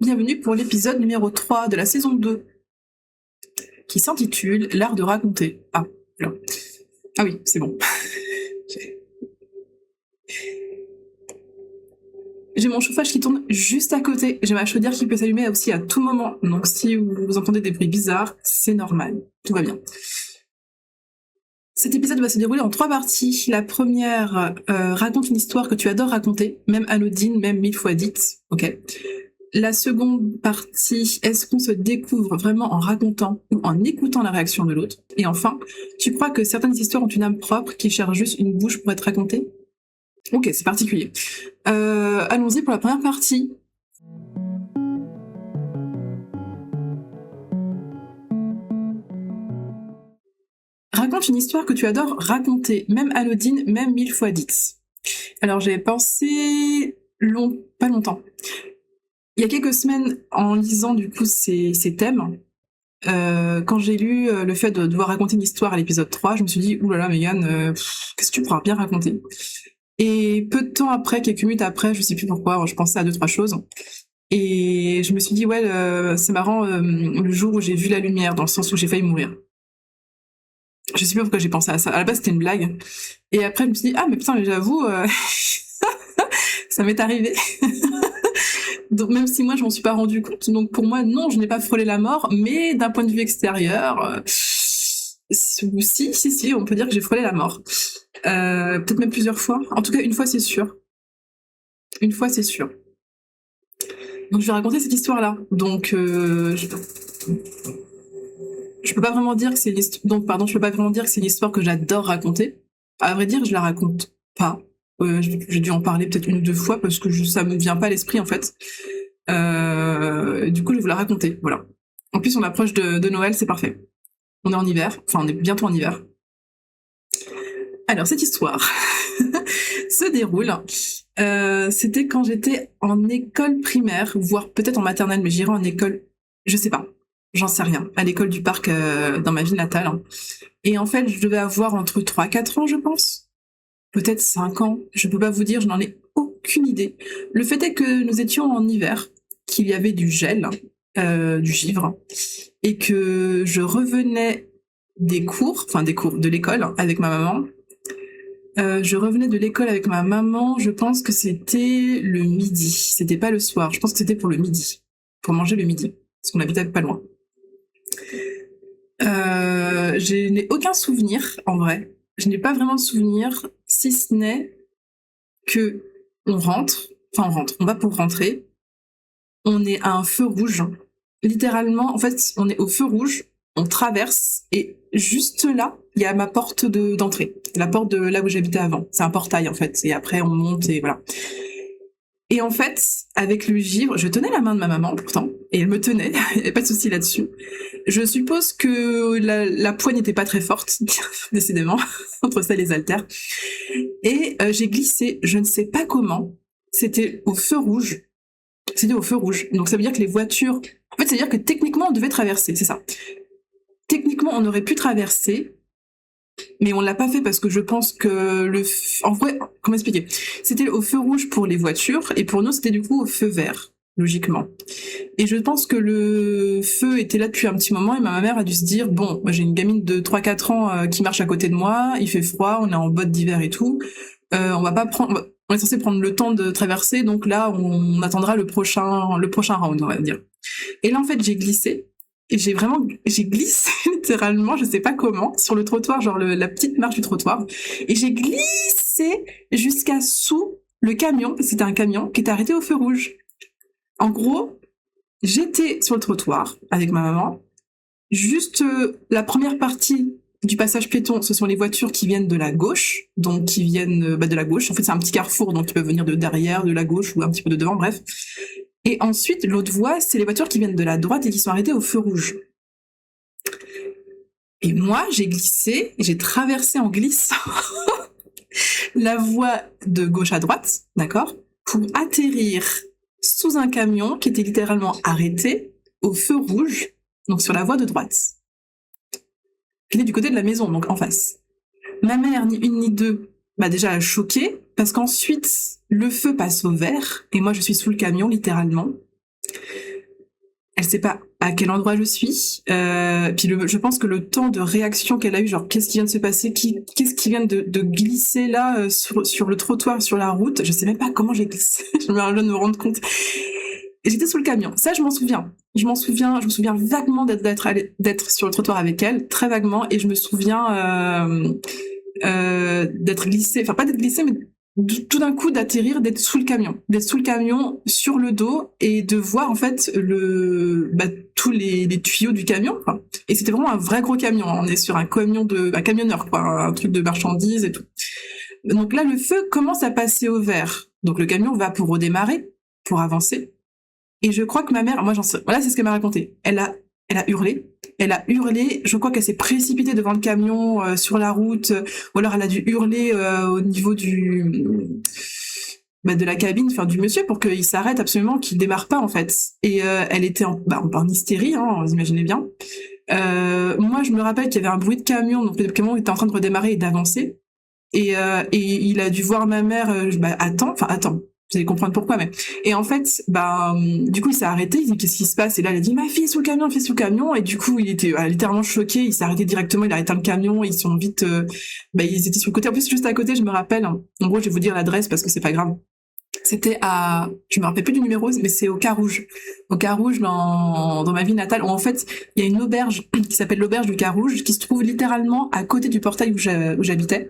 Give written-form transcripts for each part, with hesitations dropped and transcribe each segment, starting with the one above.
Bienvenue pour l'épisode numéro 3 de la saison 2, qui s'intitule L'art de raconter. Ah oui, c'est bon. J'ai mon chauffage qui tourne juste à côté. J'ai ma chaudière qui peut s'allumer aussi à tout moment. Donc si vous entendez des bruits bizarres, c'est normal. Tout va bien. Cet épisode va se dérouler en 3 parties. La première raconte une histoire que tu adores raconter, même anodine, même 1000 fois dite. Ok. La seconde partie, est-ce qu'on se découvre vraiment en racontant ou en écoutant la réaction de l'autre? Et enfin, tu crois que certaines histoires ont une âme propre qui cherche juste une bouche pour être racontée? Ok, c'est particulier. Allons-y pour la première partie. Raconte une histoire que tu adores raconter, même anodine, même 1000 fois dite. Alors j'ai pensé pas longtemps. Il y a quelques semaines, en lisant du coup ces thèmes, quand j'ai lu le fait de devoir raconter une histoire à l'épisode 3, je me suis dit, oulala Megan, qu'est-ce que tu pourras bien raconter? Et peu de temps après, quelques minutes après, je sais plus pourquoi, je pensais à 2-3 choses. Et je me suis dit, ouais, c'est marrant, le jour où j'ai vu la lumière, dans le sens où j'ai failli mourir. Je sais pas pourquoi j'ai pensé à ça. À la base, c'était une blague. Et après, je me suis dit, ah, mais putain, mais j'avoue, ça m'est arrivé. Donc, même si moi, je m'en suis pas rendu compte. Donc, pour moi, non, je n'ai pas frôlé la mort, mais d'un point de vue extérieur, si, on peut dire que j'ai frôlé la mort. Peut-être même plusieurs fois. En tout cas, une fois, c'est sûr. Une fois, c'est sûr. Donc, je vais raconter cette histoire-là. Donc, je peux pas vraiment dire que c'est je peux pas vraiment dire que c'est une histoire que j'adore raconter. À vrai dire, je la raconte pas. J'ai dû en parler peut-être 1 ou 2 fois parce que ça me vient pas à l'esprit en fait. Du coup, je vais vous la raconter. Voilà. En plus, on approche de Noël, c'est parfait. On est en hiver, enfin on est bientôt en hiver. Alors cette histoire se déroule. C'était quand j'étais en école primaire, voire peut-être en maternelle, mais j'irai en école, je sais pas, j'en sais rien, à l'école du parc dans ma ville natale. Et en fait, je devais avoir entre 3-4 ans, je pense. Peut-être 5 ans, je peux pas vous dire, je n'en ai aucune idée. Le fait est que nous étions en hiver, qu'il y avait du gel, du givre, et que je revenais des cours de l'école avec ma maman. Je revenais de l'école avec ma maman, je pense que c'était le midi, c'était pas le soir, je pense que c'était pour le midi, pour manger le midi, parce qu'on habitait pas loin. Je n'ai aucun souvenir, en vrai. Je n'ai pas vraiment de souvenir, si ce n'est que on va pour rentrer, on est à un feu rouge. Littéralement, en fait, on est au feu rouge, on traverse, et juste là, il y a ma porte d'entrée, la porte de là où j'habitais avant. C'est un portail, en fait, et après, on monte, et voilà. Et en fait, avec le givre, je tenais la main de ma maman, pourtant, et elle me tenait, il n'y avait pas de souci là-dessus. Je suppose que la poigne n'était pas très forte, décidément, entre ça et les haltères. Et j'ai glissé, je ne sais pas comment, c'était au feu rouge. C'était au feu rouge. Donc ça veut dire que les voitures... En fait, ça veut dire que techniquement, on devait traverser, c'est ça. Techniquement, on aurait pu traverser, mais on l'a pas fait parce que je pense que en vrai, comment expliquer? C'était au feu rouge pour les voitures, et pour nous, c'était du coup au feu vert, logiquement. Et je pense que le feu était là depuis un petit moment, et ma mère a dû se dire, bon, moi j'ai une gamine de 3-4 ans qui marche à côté de moi, il fait froid, on est en bottes d'hiver et tout, on est censé prendre le temps de traverser, donc là, on attendra le prochain round, on va dire. Et là, en fait, j'ai glissé, et j'ai glissé littéralement, je sais pas comment, sur le trottoir, genre la petite marche du trottoir, et j'ai glissé jusqu'à sous le camion, parce que c'était un camion qui était arrêté au feu rouge. En gros, j'étais sur le trottoir avec ma maman, juste la première partie du passage piéton, ce sont les voitures qui viennent de la gauche, donc qui viennent de la gauche. En fait, c'est un petit carrefour, donc ils peuvent venir de derrière, de la gauche ou un petit peu de devant, bref. Et ensuite, l'autre voie, c'est les voitures qui viennent de la droite et qui sont arrêtées au feu rouge. Et moi, j'ai glissé, j'ai traversé en glissant la voie de gauche à droite, d'accord, pour atterrir sous un camion qui était littéralement arrêté au feu rouge, donc sur la voie de droite. Qui était du côté de la maison, donc en face. Ma mère, ni une ni deux, déjà choquée, parce qu'ensuite, le feu passe au vert, et moi je suis sous le camion, littéralement. elle sait pas à quel endroit je suis. Puis je pense que le temps de réaction qu'elle a eu, genre qu'est-ce qui vient de se passer, qu'est-ce qui vient de glisser là sur le trottoir, sur la route, je sais même pas comment j'ai glissé. Je me rendre compte. Et j'étais sous le camion. Ça, je m'en souviens. Je me souviens vaguement d'être sur le trottoir avec elle, très vaguement, et je me souviens d'être glissée, enfin pas d'être glissée, mais tout d'un coup d'atterrir, d'être sous le camion, sur le dos, et de voir en fait tous les tuyaux du camion, quoi. Et c'était vraiment un vrai gros camion. On est sur un camionneur, quoi, un truc de marchandises et tout. Donc là, le feu commence à passer au vert. Donc le camion va pour redémarrer, pour avancer. Et je crois que ma mère, voilà, c'est ce qu'elle m'a raconté. Elle a hurlé. Je crois qu'elle s'est précipitée devant le camion sur la route, ou alors elle a dû hurler au niveau de la cabine, enfin du monsieur, pour qu'il s'arrête absolument, qu'il démarre pas en fait. Et elle était en hystérie, hein, vous imaginez bien. Moi, je me rappelle qu'il y avait un bruit de camion, donc le camion était en train de redémarrer et d'avancer. Et il a dû voir ma mère. Attends. Vous allez comprendre pourquoi, mais... Et en fait, du coup, il s'est arrêté, il dit, qu'est-ce qui se passe? Et là, elle a dit, ma fille est sous le camion, et du coup, il était littéralement choqué, il s'est arrêté directement, il a arrêté le camion, ils sont vite... ils étaient sur le côté, en plus, juste à côté, je me rappelle, hein. En gros, je vais vous dire l'adresse, parce que c'est pas grave. C'était je me rappelle plus du numéro, mais c'est au Carouge. Au Carouge, dans ma ville natale, où en fait, il y a une auberge qui s'appelle l'auberge du Carouge, qui se trouve littéralement à côté du portail où j'habitais.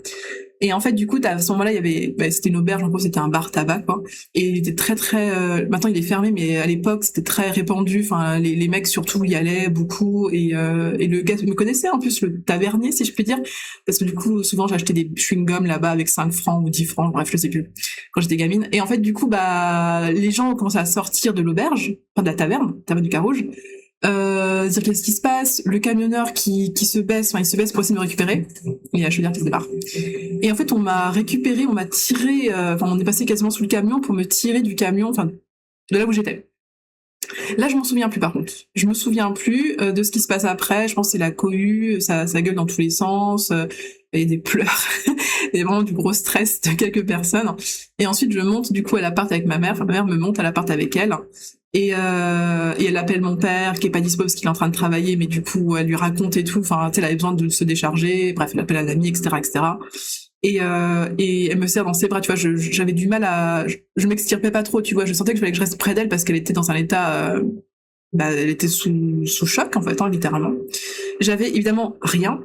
Et en fait, du coup, à ce moment-là, il y avait, c'était une auberge, en gros, c'était un bar tabac, quoi. Et il était très, très, maintenant il est fermé, mais à l'époque, c'était très répandu. Enfin, les mecs surtout y allaient beaucoup. Et le gars me connaissait, en plus, le tavernier, si je puis dire. Parce que du coup, souvent, j'achetais des chewing-gums là-bas avec 5 francs ou 10 francs, bref, je sais plus, quand j'étais gamine. Et en fait, du coup, les gens ont commencé à sortir de l'auberge, enfin de la taverne du Carouge. Dire qu'est-ce qui se passe, le camionneur qui se baisse, il se baisse pour essayer de me récupérer, et je veux dire qu'il se débarque. Et en fait, on m'a tiré, on est passé quasiment sous le camion pour me tirer du camion, de là où j'étais. Là, je m'en souviens plus, par contre. Je me souviens plus de ce qui se passe après. Je pense que c'est la cohue, ça gueule dans tous les sens, et des pleurs, et vraiment du gros stress de quelques personnes. Et ensuite, je monte du coup à l'appart avec ma mère. Enfin, ma mère me monte à l'appart avec elle. Et elle appelle mon père qui est pas dispo parce qu'il est en train de travailler, mais du coup elle lui raconte et tout. Enfin, elle avait besoin de se décharger. Bref, elle appelle un ami, etc., etc. Et elle me serre dans ses bras. Tu vois, j'avais du mal je m'extirpais pas trop. Tu vois, je sentais que je fallait que je reste près d'elle parce qu'elle était dans un état, elle était sous choc en fait, hein, littéralement. J'avais évidemment rien.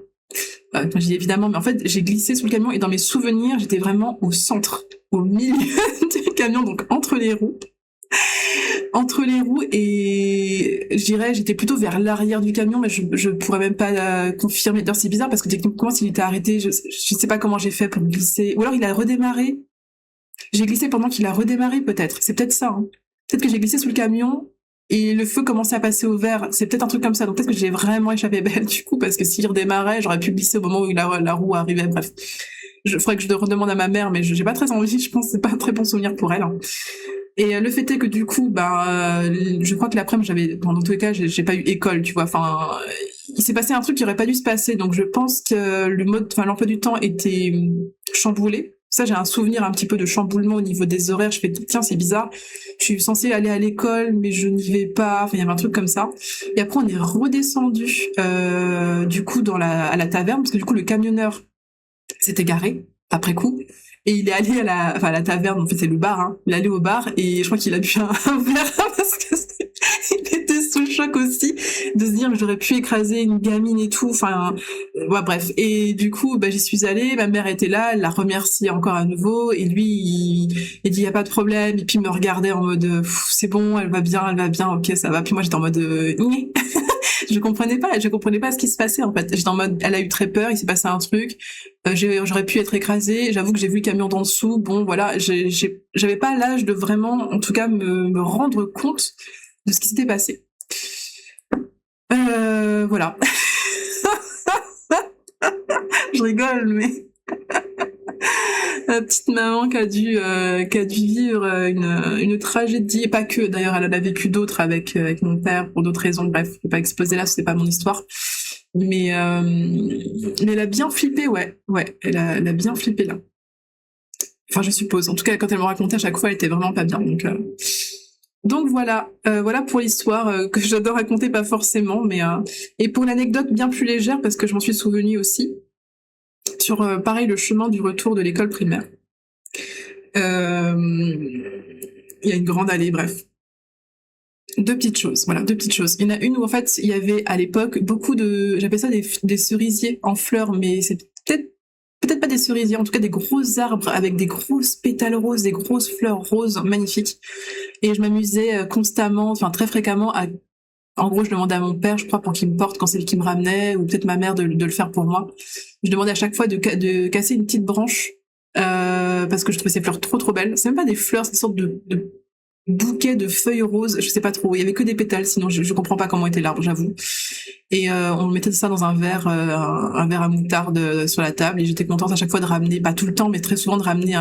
Quand je dis évidemment, mais en fait, j'ai glissé sous le camion et dans mes souvenirs, j'étais vraiment au centre, au milieu du camion, donc entre les roues, et je dirais j'étais plutôt vers l'arrière du camion, mais je pourrais même pas confirmer. D'ailleurs c'est bizarre parce que techniquement s'il était arrêté, je sais pas comment j'ai fait pour glisser, ou alors il a redémarré. J'ai glissé pendant qu'il a redémarré, peut-être. C'est peut-être ça, hein. Peut-être que j'ai glissé sous le camion et le feu commençait à passer au vert. C'est peut-être un truc comme ça. Donc peut-être que j'ai vraiment échappé belle du coup, parce que s'il redémarrait, j'aurais pu glisser au moment où la roue arrivait. Bref, faudrait que je redemande à ma mère, mais j'ai pas très envie. Je pense que c'est pas un très bon souvenir pour elle, hein. Et le fait est que du coup, je crois que l'après-midi, dans tous les cas, j'ai pas eu école, tu vois. Enfin, il s'est passé un truc qui aurait pas dû se passer. Donc je pense que l'emploi du temps était chamboulé. Ça, j'ai un souvenir un petit peu de chamboulement au niveau des horaires. Je fais, tiens, c'est bizarre. Je suis censée aller à l'école, mais je n'y vais pas. Enfin, il y avait un truc comme ça. Et après, on est redescendu, du coup, à la taverne, parce que du coup, le camionneur s'était garé après coup. Et il est allé à la taverne, en fait c'est le bar, hein. Il est allé au bar et je crois qu'il a bu un verre parce que il était sous le choc aussi de se dire que j'aurais pu écraser une gamine et tout. Enfin, bref. Et du coup, j'y suis allée, ma mère était là, elle l'a remercié encore à nouveau et lui, il dit y a pas de problème. Et puis il me regardait en mode c'est bon, elle va bien, ok ça va. Puis moi j'étais en mode je comprenais pas ce qui se passait en fait. J'étais en mode, elle a eu très peur, il s'est passé un truc, j'aurais pu être écrasée. J'avoue que j'ai vu le camion d'en dessous. Bon, voilà, j'avais pas l'âge de vraiment, en tout cas, me rendre compte de ce qui s'était passé. Voilà. Je rigole, mais la petite maman qui a dû vivre une tragédie, et pas que, d'ailleurs, elle en a vécu d'autres avec mon père pour d'autres raisons. Bref, je vais pas exposer là, c'est pas mon histoire. Mais elle a bien flippé, ouais, elle a bien flippé là. Enfin, je suppose. En tout cas, quand elle me racontait à chaque fois, elle était vraiment pas bien. Donc Donc voilà pour l'histoire que j'adore raconter, pas forcément, mais et pour l'anecdote bien plus légère parce que je m'en suis souvenue aussi sur pareil le chemin du retour de l'école primaire. Il y a une grande allée, bref. Deux petites choses. Il y en a une où en fait il y avait à l'époque beaucoup j'appelle ça des cerisiers en fleurs, mais c'est peut-être pas des cerisiers, en tout cas des gros arbres avec des grosses pétales roses, des grosses fleurs roses magnifiques. Et je m'amusais constamment, enfin très fréquemment en gros, je demandais à mon père, je crois, pour qu'il me porte quand c'est lui qui me ramenait, ou peut-être ma mère de le faire pour moi. Je demandais à chaque fois de casser une petite branche, parce que je trouvais ces fleurs trop belles. C'est même pas des fleurs, c'est une sorte de bouquet de feuilles roses, je sais pas trop. Il y avait que des pétales, sinon je comprends pas comment était l'arbre, j'avoue. Et on mettait ça dans un verre à moutarde sur la table, et j'étais contente à chaque fois de ramener, pas tout le temps, mais très souvent de ramener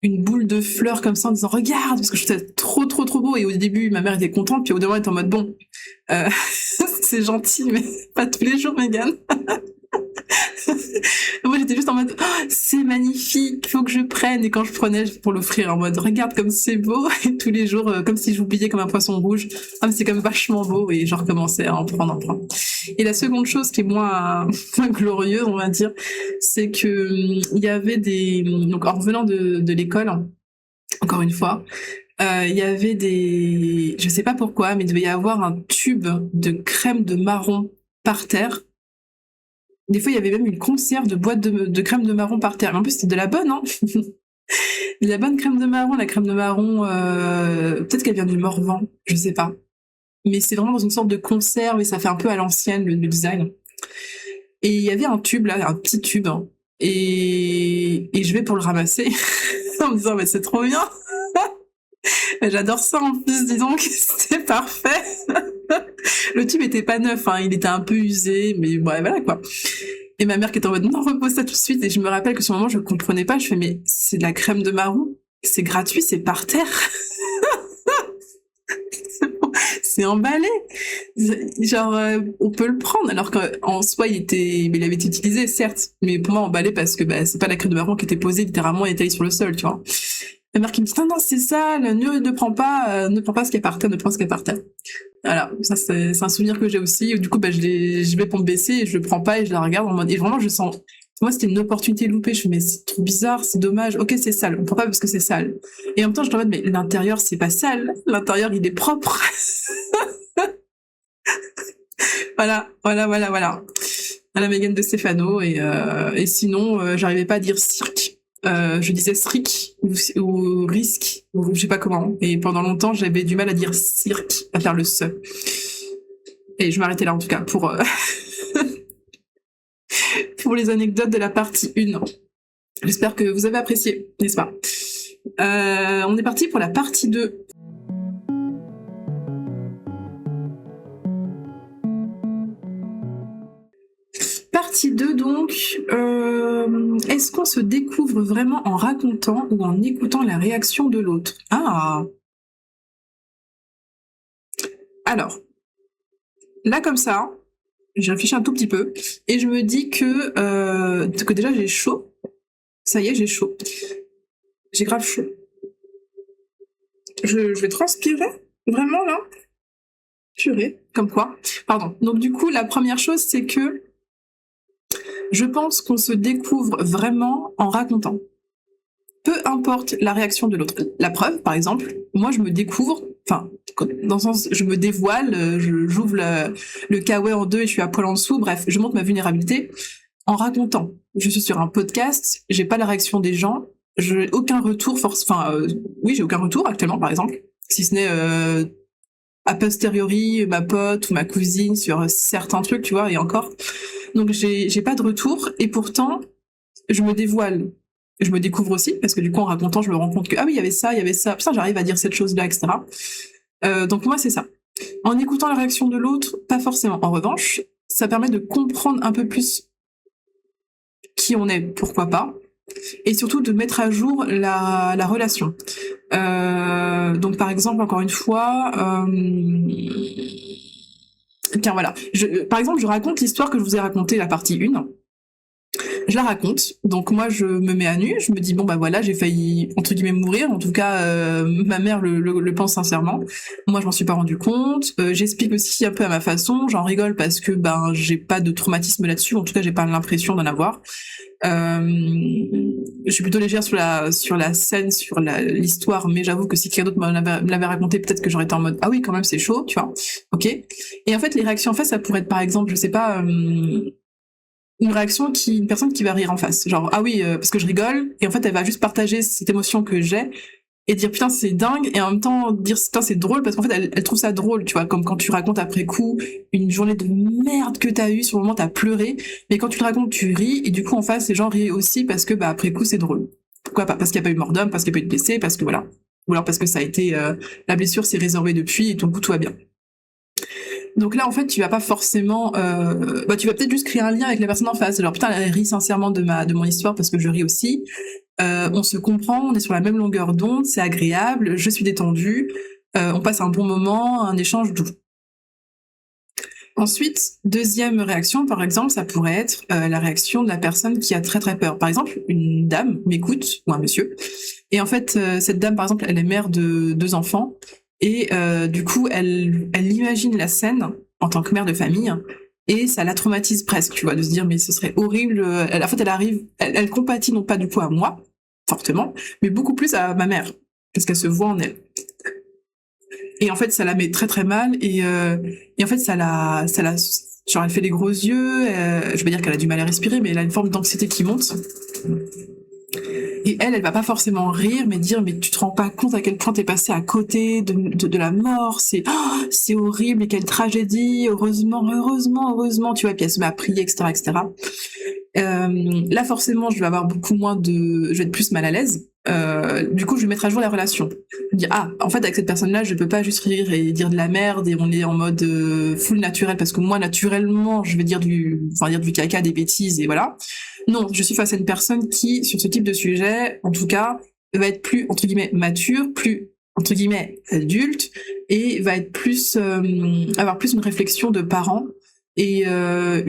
une boule de fleurs comme ça en disant regarde, parce que je trouvais trop beau. Et au début ma mère était contente, puis au début elle était en mode bon c'est gentil mais pas tous les jours Mégane. Moi j'étais juste en mode oh, c'est magnifique, faut que je prenne. Et quand je prenais pour l'offrir en mode regarde comme c'est beau, et tous les jours comme si j'oubliais comme un poisson rouge, ah mais c'est quand même vachement beau, et je recommençais à en prendre. Et la seconde chose qui est moins glorieuse on va dire, c'est que il y avait donc en revenant de l'école, encore une fois, il y avait je sais pas pourquoi, mais il devait y avoir un tube de crème de marron par terre. Des fois, il y avait même une conserve de boîte de crème de marron par terre. Mais en plus, c'était de la bonne, hein. De la bonne crème de marron. La crème de marron, peut-être qu'elle vient du Morvan, je sais pas. Mais c'est vraiment dans une sorte de conserve et ça fait un peu à l'ancienne, le design. Et il y avait un tube, là, un petit tube. Hein. Et je vais pour le ramasser en me disant, mais c'est trop bien. J'adore ça en plus, dis donc, c'était parfait. Le tube était pas neuf, hein, il était un peu usé, mais bon, voilà quoi. Et ma mère qui était en mode non, repose ça tout de suite. Et je me rappelle que sur le moment, je comprenais pas. Je fais mais c'est de la crème de marron, c'est gratuit, c'est par terre. C'est emballé. Genre, on peut le prendre. Alors qu'en soi, il avait été utilisé, certes. Mais pour moi, emballé parce que c'est pas la crème de marron qui était posée littéralement et étalée sur le sol, tu vois. Ma mère qui me dit non, c'est sale, ne prends pas ce qu'il y a par terre, ne prends ce qu'il y a par terre. Voilà, ça c'est un souvenir que j'ai aussi. Du coup, je vais pour me baisser et je le prends pas et je la regarde en mode. Et vraiment, je sens. Moi, c'était une opportunité loupée. Je fais mais c'est trop bizarre, c'est dommage. Ok, c'est sale. On prend pas parce que c'est sale. Et en même temps, je me dis mais l'intérieur c'est pas sale. L'intérieur il est propre. Voilà. À la Mégane de Stéphano et sinon, j'arrivais pas à dire cirque. Je disais stric ou risque ou je sais pas comment. Et pendant longtemps, j'avais du mal à dire cirque, à faire le se. Et je m'arrêtais là en tout cas pour pour les anecdotes de la partie 1. J'espère que vous avez apprécié, n'est-ce pas? On est parti pour la partie 2. Partie 2 donc, est-ce qu'on se découvre vraiment en racontant ou en écoutant la réaction de l'autre? Ah. Alors, là comme ça, j'ai réfléchi un tout petit peu et je me dis que déjà j'ai chaud. Ça y est, j'ai chaud. J'ai grave chaud. Je vais transpirer, vraiment là. Purée, comme quoi. Pardon. Donc du coup, la première chose, c'est que je pense qu'on se découvre vraiment en racontant. Peu importe la réaction de l'autre. La preuve, par exemple, moi je me découvre, enfin, dans le sens, je me dévoile, j'ouvre le kawaii en deux et je suis à poil en dessous, bref, je montre ma vulnérabilité en racontant. Je suis sur un podcast, j'ai pas la réaction des gens, j'ai aucun retour, oui, j'ai aucun retour actuellement, par exemple, si ce n'est a posteriori ma pote ou ma cousine sur certains trucs, tu vois, et encore. Donc j'ai pas de retour et pourtant je me dévoile. Je me découvre aussi parce que du coup en racontant je me rends compte que ah oui il y avait ça, putain j'arrive à dire cette chose-là, etc. Donc pour moi c'est ça. En écoutant la réaction de l'autre, pas forcément. En revanche, ça permet de comprendre un peu plus qui on est, pourquoi pas, et surtout de mettre à jour la relation. Donc par exemple encore une fois. Tiens, voilà. Par exemple, je raconte l'histoire que je vous ai racontée, la partie 1. je la raconte. Donc moi, je me mets à nu, je me dis bon bah voilà, j'ai failli entre guillemets mourir. En tout cas, ma mère le pense sincèrement. Moi, je m'en suis pas rendu compte. J'explique aussi un peu à ma façon. J'en rigole parce que ben j'ai pas de traumatisme là-dessus. En tout cas, j'ai pas l'impression d'en avoir. Je suis plutôt légère sur la scène, sur l'histoire, mais j'avoue que si quelqu'un d'autre me l'avait raconté, peut-être que j'aurais été en mode ah oui quand même c'est chaud, tu vois. Ok. Et en fait, les réactions en face, ça pourrait être par exemple, je sais pas. Une personne qui va rire en face. Genre, ah oui, parce que je rigole, et en fait, elle va juste partager cette émotion que j'ai, et dire putain, c'est dingue, et en même temps, dire putain, c'est drôle, parce qu'en fait, elle trouve ça drôle, tu vois, comme quand tu racontes après coup une journée de merde que t'as eue, sur le moment, t'as pleuré, mais quand tu le racontes, tu ris, et du coup, en face, les gens rient aussi, parce que, bah, après coup, c'est drôle. Pourquoi pas? Parce qu'il n'y a pas eu mort d'homme, parce qu'il n'y a pas eu de blessé, parce que voilà. Ou alors parce que ça a été, la blessure s'est résorbée depuis, et ton coup, tout va bien. Donc là, en fait, tu vas pas forcément, tu vas peut-être juste créer un lien avec la personne en face. Alors putain, elle rit sincèrement de mon histoire parce que je ris aussi. On se comprend, on est sur la même longueur d'onde, c'est agréable, je suis détendue, on passe un bon moment, un échange doux. Ensuite, deuxième réaction, par exemple, ça pourrait être la réaction de la personne qui a très très peur. Par exemple, une dame m'écoute, ou un monsieur, et en fait, cette dame, par exemple, elle est mère de 2 enfants, et du coup, elle imagine la scène en tant que mère de famille, et ça la traumatise presque, tu vois, de se dire, mais ce serait horrible. En fait, elle compatit non pas du coup à moi, fortement, mais beaucoup plus à ma mère, parce qu'elle se voit en elle. Et en fait, ça la met très très mal, et en fait, genre, elle fait des gros yeux, je vais pas dire qu'elle a du mal à respirer, mais elle a une forme d'anxiété qui monte. Et elle va pas forcément rire, mais dire, mais tu te rends pas compte à quel point t'es passé à côté de la mort, c'est horrible, et quelle tragédie, heureusement, tu vois, puis elle se met à prier, etc., etc. Là, forcément, je vais avoir je vais être plus mal à l'aise. Du coup, je vais mettre à jour la relation. Dire, ah, en fait, avec cette personne-là, je peux pas juste rire et dire de la merde et on est en mode full naturel parce que moi, naturellement, je vais dire du caca, des bêtises et voilà. Non, je suis face à une personne qui, sur ce type de sujet, en tout cas, va être plus, entre guillemets, mature, plus, entre guillemets, adulte et va être plus, avoir plus une réflexion de parents et de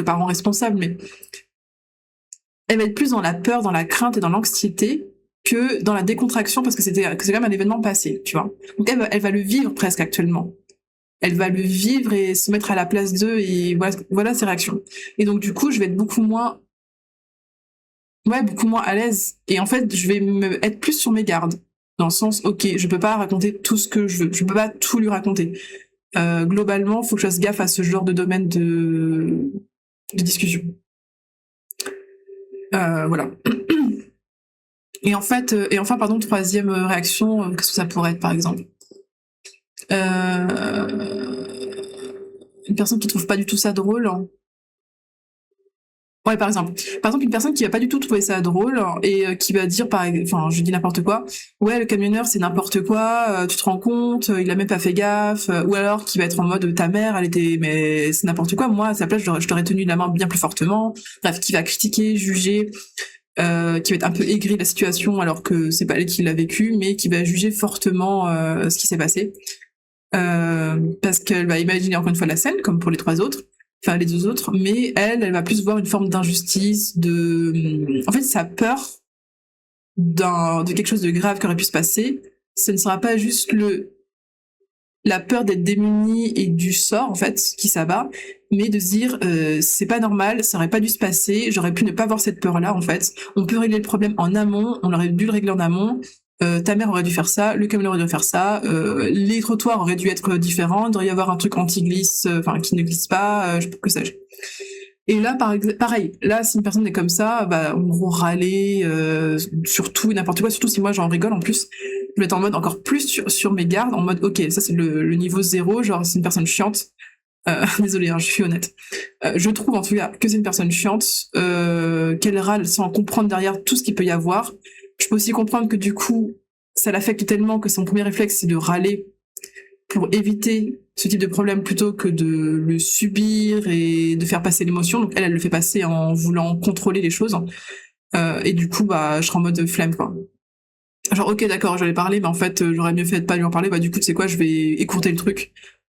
parents responsables, mais elle va être plus dans la peur, dans la crainte et dans l'anxiété que dans la décontraction parce que c'est quand même un événement passé, tu vois. Donc elle va le vivre presque actuellement. Elle va le vivre et se mettre à la place d'eux et voilà ses réactions. Et donc du coup, je vais être beaucoup moins à l'aise. Et en fait, je vais être plus sur mes gardes. Dans le sens, ok, je peux pas raconter tout ce que je veux. Je peux pas tout lui raconter. Globalement, faut que je fasse gaffe à ce genre de domaine de discussion. Voilà. Et enfin, pardon, troisième réaction, qu'est-ce que ça pourrait être, par exemple une personne qui trouve pas du tout ça drôle. Ouais, par exemple, une personne qui va pas du tout trouver ça drôle et qui va dire, enfin, je dis n'importe quoi. Ouais, le camionneur, c'est n'importe quoi. Tu te rends compte, il a même pas fait gaffe. Ou alors, qui va être en mode, ta mère, mais c'est n'importe quoi. Moi, à sa place, je t'aurais tenu la main bien plus fortement. Bref, qui va critiquer, juger, qui va être un peu aigri de la situation alors que c'est pas elle qui l'a vécu, mais qui va juger fortement ce qui s'est passé. Parce qu'elle va imaginer encore une fois la scène, comme pour les 3 autres. Enfin, les 2 autres, mais elle va plus voir une forme d'injustice, en fait, sa peur de quelque chose de grave qui aurait pu se passer, ce ne sera pas juste la peur d'être démunie et du sort, en fait, qui s'abat, mais de se dire, c'est pas normal, ça aurait pas dû se passer, j'aurais pu ne pas avoir cette peur-là, en fait. On peut régler le problème en amont, on aurait dû le régler en amont, ta mère aurait dû faire ça, le camion aurait dû faire ça, les trottoirs auraient dû être différents, il devrait y avoir un truc anti-glisse, qui ne glisse pas, que sais-je. Et là, pareil, là, si une personne est comme ça, bah, on va râler sur tout et n'importe quoi, surtout si moi j'en rigole en plus. Je vais être en mode encore plus sur mes gardes, en mode, ok, ça c'est le niveau 0, genre c'est une personne chiante. Désolée, hein, je suis honnête. Je trouve en tout cas que c'est une personne chiante, qu'elle râle sans comprendre derrière tout ce qu'il peut y avoir. Je peux aussi comprendre que du coup, ça l'affecte tellement que son premier réflexe, c'est de râler pour éviter ce type de problème plutôt que de le subir et de faire passer l'émotion. Donc elle le fait passer en voulant contrôler les choses. Et du coup, bah, je serai en mode flemme, quoi. Genre, ok, d'accord, j'allais parler, mais en fait, j'aurais mieux fait de pas lui en parler. Bah, du coup, tu sais quoi, je vais écourter le truc.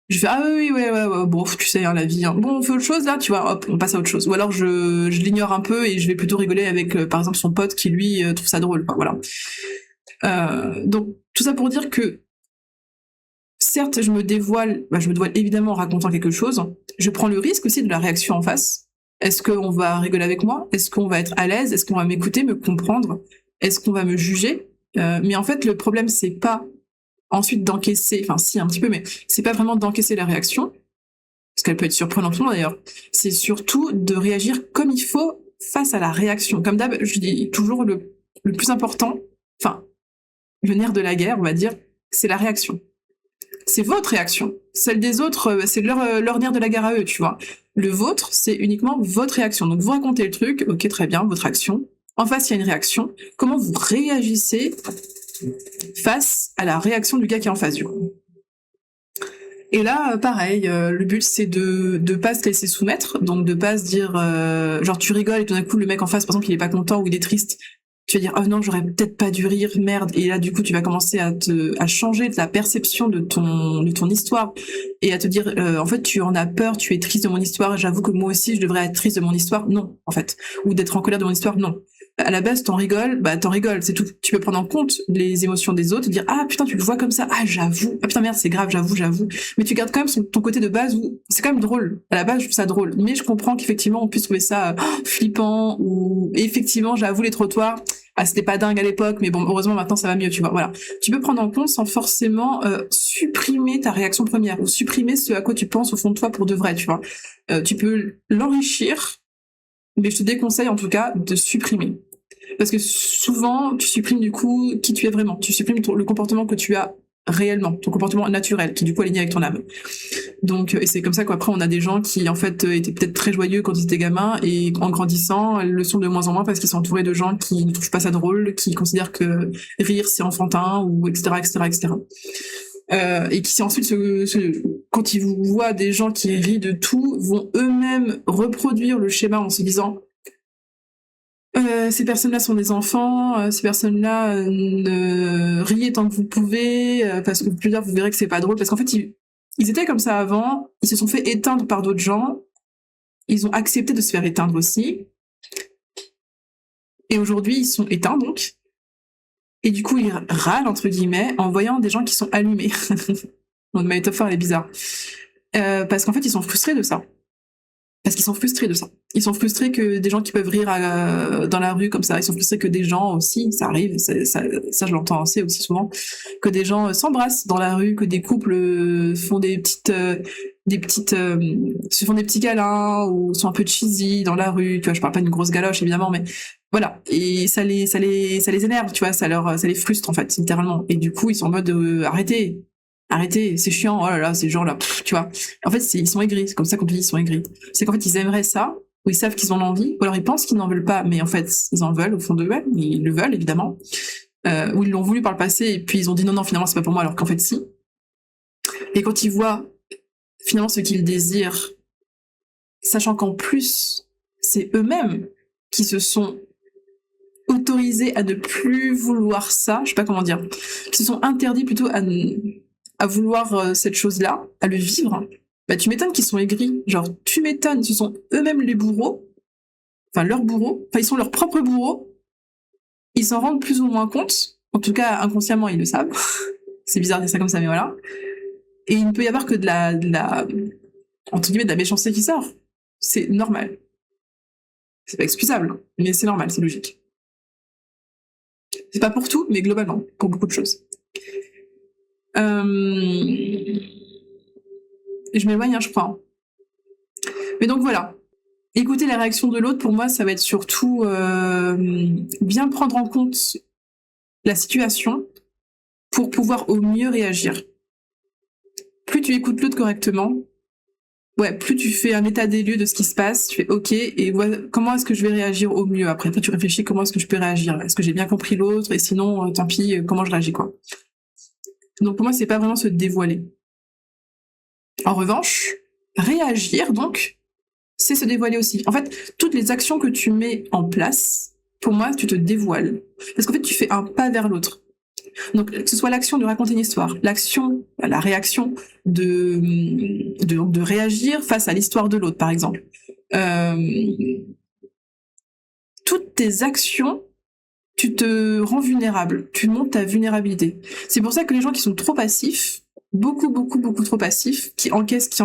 Je fais, ah oui, ouais, bon, tu sais, hein, la vie, hein. Bon, on fait autre chose, là, tu vois, hop, on passe à autre chose. Ou alors, je l'ignore un peu et je vais plutôt rigoler avec, par exemple, son pote qui, lui, trouve ça drôle, quoi, voilà. Donc, tout ça pour dire que, certes, je me dévoile évidemment en racontant quelque chose. Je prends le risque aussi de la réaction en face. Est-ce qu'on va rigoler avec moi? Est-ce qu'on va être à l'aise? Est-ce qu'on va m'écouter, me comprendre? Est-ce qu'on va me juger? Mais en fait, le problème, c'est pas ensuite d'encaisser, enfin si un petit peu, mais c'est pas vraiment d'encaisser la réaction, parce qu'elle peut être surprenante d'ailleurs. C'est surtout de réagir comme il faut face à la réaction. Comme d'hab, je dis toujours le plus important, enfin le nerf de la guerre, on va dire, c'est la réaction. C'est votre réaction. Celle des autres, c'est leur nerf de la guerre à eux, tu vois. Le vôtre, c'est uniquement votre réaction. Donc vous racontez le truc, ok, très bien, votre action. En face, il y a une réaction. Comment vous réagissez face à la réaction du gars qui est en face, du coup. Et là, pareil, le but c'est de pas se laisser soumettre, donc de pas se dire, genre tu rigoles et tout d'un coup le mec en face, par exemple, il est pas content ou il est triste. Tu vas dire, oh non, j'aurais peut-être pas dû rire, merde. Et là, du coup, tu vas commencer à changer de la perception de ton histoire et à te dire, en fait, tu en as peur, tu es triste de mon histoire. J'avoue que moi aussi, je devrais être triste de mon histoire. Non, en fait. Ou d'être en colère de mon histoire. Non. À la base, t'en rigoles, c'est tout. Tu peux prendre en compte les émotions des autres, dire, ah putain, tu le vois comme ça, ah j'avoue, ah putain merde, c'est grave, j'avoue. Mais tu gardes quand même ton côté de base où c'est quand même drôle. À la base, je trouve ça drôle. Mais je comprends qu'effectivement, on puisse trouver ça flippant ou effectivement, j'avoue, les trottoirs, ah, c'était pas dingue à l'époque, mais bon, heureusement maintenant ça va mieux, tu vois. Voilà. Tu peux prendre en compte sans forcément supprimer ta réaction première ou supprimer ce à quoi tu penses au fond de toi pour de vrai, tu vois. Tu peux l'enrichir, mais je te déconseille en tout cas de supprimer. Parce que souvent, tu supprimes du coup qui tu es vraiment. Tu supprimes le comportement que tu as réellement, ton comportement naturel, qui du coup est aligné avec ton âme. Donc, et c'est comme ça qu'après, on a des gens qui, en fait, étaient peut-être très joyeux quand ils étaient gamins, et en grandissant, le sont de moins en moins parce qu'ils sont entourés de gens qui ne trouvent pas ça drôle, qui considèrent que rire, c'est enfantin, ou etc. Et qui ensuite, quand ils voient des gens qui rient de tout, vont eux-mêmes reproduire le schéma en se disant ces personnes-là sont des enfants, ces personnes-là ne riez tant que vous pouvez, parce que plus tard vous verrez que c'est pas drôle, parce qu'en fait ils étaient comme ça avant, ils se sont fait éteindre par d'autres gens, ils ont accepté de se faire éteindre aussi, et aujourd'hui ils sont éteints donc, et du coup ils râlent entre guillemets en voyant des gens qui sont allumés. Donc ma métaphore elle est bizarre, parce qu'en fait ils sont frustrés de ça. Parce qu'ils sont frustrés de ça. Ils sont frustrés que des gens qui peuvent rire dans la rue comme ça. Ils sont frustrés que des gens aussi, ça arrive, ça je l'entends assez aussi souvent, que des gens s'embrassent dans la rue, que des couples font se font des petits câlins ou sont un peu cheesy dans la rue. Tu vois, je parle pas d'une grosse galoche évidemment, mais voilà. Et ça les énerve, tu vois, ça les frustre en fait, littéralement. Et du coup, ils sont en mode arrêtez, c'est chiant, oh là là, ces gens-là, tu vois. En fait, ils sont aigris, c'est comme ça qu'on dit, ils sont aigris. C'est qu'en fait, ils aimeraient ça, ou ils savent qu'ils en ont envie, ou alors ils pensent qu'ils n'en veulent pas, mais en fait, ils en veulent au fond d'eux-mêmes, ils le veulent, évidemment. Ou ils l'ont voulu par le passé, et puis ils ont dit non, finalement, c'est pas pour moi, alors qu'en fait, si. Et quand ils voient, finalement, ce qu'ils désirent, sachant qu'en plus, c'est eux-mêmes qui se sont autorisés à ne plus vouloir ça, je sais pas comment dire, qui se sont interdits plutôt à vouloir cette chose-là, à le vivre, bah tu m'étonnes qu'ils sont aigris. Genre, tu m'étonnes, ce sont eux-mêmes les bourreaux, enfin leurs bourreaux, enfin ils sont leurs propres bourreaux, ils s'en rendent plus ou moins compte, en tout cas inconsciemment ils le savent, c'est bizarre de dire ça comme ça, mais voilà. Et il ne peut y avoir que de la entre guillemets, de la méchanceté qui sort. C'est normal. C'est pas excusable, mais c'est normal, c'est logique. C'est pas pour tout, mais globalement, pour beaucoup de choses. Je m'éloigne, hein, je crois. Mais donc voilà. Écouter la réaction de l'autre, pour moi, ça va être surtout bien prendre en compte la situation pour pouvoir au mieux réagir. Plus tu écoutes l'autre correctement, plus tu fais un état des lieux de ce qui se passe, tu fais OK, et comment est-ce que je vais réagir au mieux après. Après, tu réfléchis comment est-ce que je peux réagir. Est-ce que j'ai bien compris l'autre, et sinon, tant pis, comment je réagis, quoi. Donc pour moi, c'est pas vraiment se dévoiler. En revanche, réagir, donc, c'est se dévoiler aussi. En fait, toutes les actions que tu mets en place, pour moi, tu te dévoiles. Parce qu'en fait, tu fais un pas vers l'autre. Donc, que ce soit l'action de raconter une histoire, l'action, la réaction de réagir face à l'histoire de l'autre, par exemple. Toutes tes actions, tu te rends vulnérable, tu montes ta vulnérabilité. C'est pour ça que les gens qui sont trop passifs, beaucoup trop passifs, qui encaissent,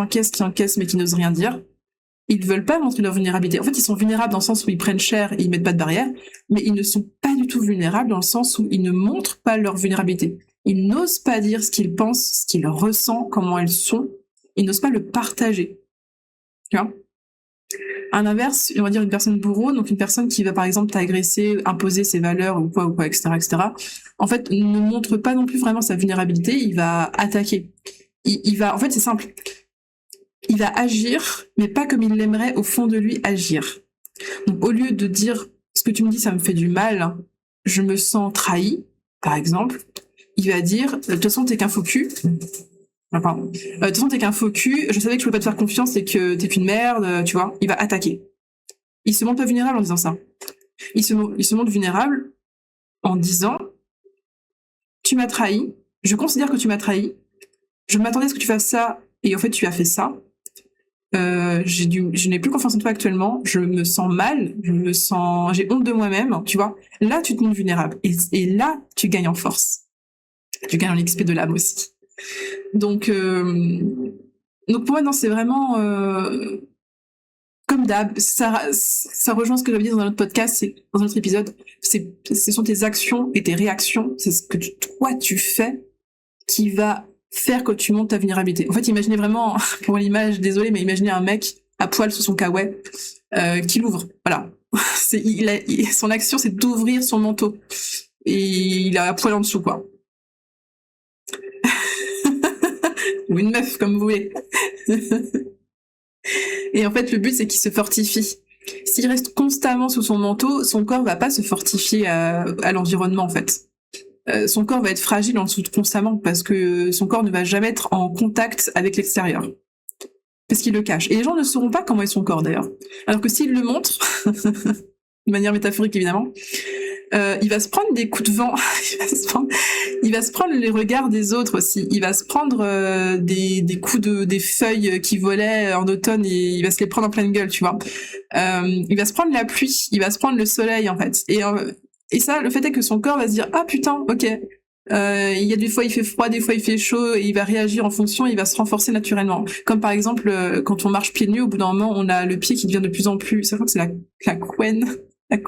mais qui n'osent rien dire, ils veulent pas montrer leur vulnérabilité. En fait, ils sont vulnérables dans le sens où ils prennent cher et ils mettent pas de barrière, mais ils ne sont pas du tout vulnérables dans le sens où ils ne montrent pas leur vulnérabilité. Ils n'osent pas dire ce qu'ils pensent, ce qu'ils ressentent, comment ils sont. Ils n'osent pas le partager. Tu vois ? À l'inverse, on va dire une personne bourreau, donc une personne qui va par exemple t'agresser, imposer ses valeurs ou quoi, etc., etc. En fait, ne montre pas non plus vraiment sa vulnérabilité, il va attaquer. Il va, en fait, c'est simple. Il va agir, mais pas comme il l'aimerait au fond de lui agir. Donc, au lieu de dire ce que tu me dis, ça me fait du mal, je me sens trahi, par exemple, il va dire de toute façon, t'es qu'un faux cul. Pardon. De toute façon, t'es qu'un faux cul, je savais que je pouvais pas te faire confiance et que t'es qu'une merde, tu vois. Il va attaquer. Il se montre pas vulnérable en disant ça. Il se montre vulnérable en disant tu m'as trahi, je considère que tu m'as trahi, je m'attendais à ce que tu fasses ça et en fait tu as fait ça. Je n'ai plus confiance en toi actuellement, je me sens mal, j'ai honte de moi-même, tu vois. Là, tu te montres vulnérable. Et là, tu gagnes en force. Tu gagnes en XP de l'âme aussi. Donc pour moi, non, c'est vraiment comme d'hab. Ça rejoint ce que j'avais dit dans un autre podcast, dans un autre épisode. Ce sont tes actions et tes réactions, c'est ce que toi tu fais qui va faire que tu montes ta vulnérabilité. En fait, imaginez vraiment, pour l'image, désolé, mais imaginez un mec à poil sous son kawaii qui l'ouvre. Voilà. Son action, c'est d'ouvrir son manteau. Et il a à poil en dessous, quoi. Ou une meuf, comme vous voulez. Et en fait, le but, c'est qu'il se fortifie. S'il reste constamment sous son manteau, son corps va pas se fortifier à l'environnement, en fait. Son corps va être fragile en dessous constamment parce que son corps ne va jamais être en contact avec l'extérieur. Parce qu'il le cache. Et les gens ne sauront pas comment est son corps, d'ailleurs. Alors que s'il le montre, de manière métaphorique, évidemment, il va se prendre des coups de vent, il va se prendre les regards des autres aussi, il va se prendre des coups des feuilles qui volaient en automne et il va se les prendre en pleine gueule, tu vois. Il va se prendre la pluie, il va se prendre le soleil en fait. Et ça, le fait est que son corps va se dire ah putain, ok. Il y a des fois il fait froid, des fois il fait chaud, et il va réagir en fonction, il va se renforcer naturellement. Comme par exemple quand on marche pieds nus, au bout d'un moment on a le pied qui devient de plus en plus, c'est vrai que c'est la couenne. Je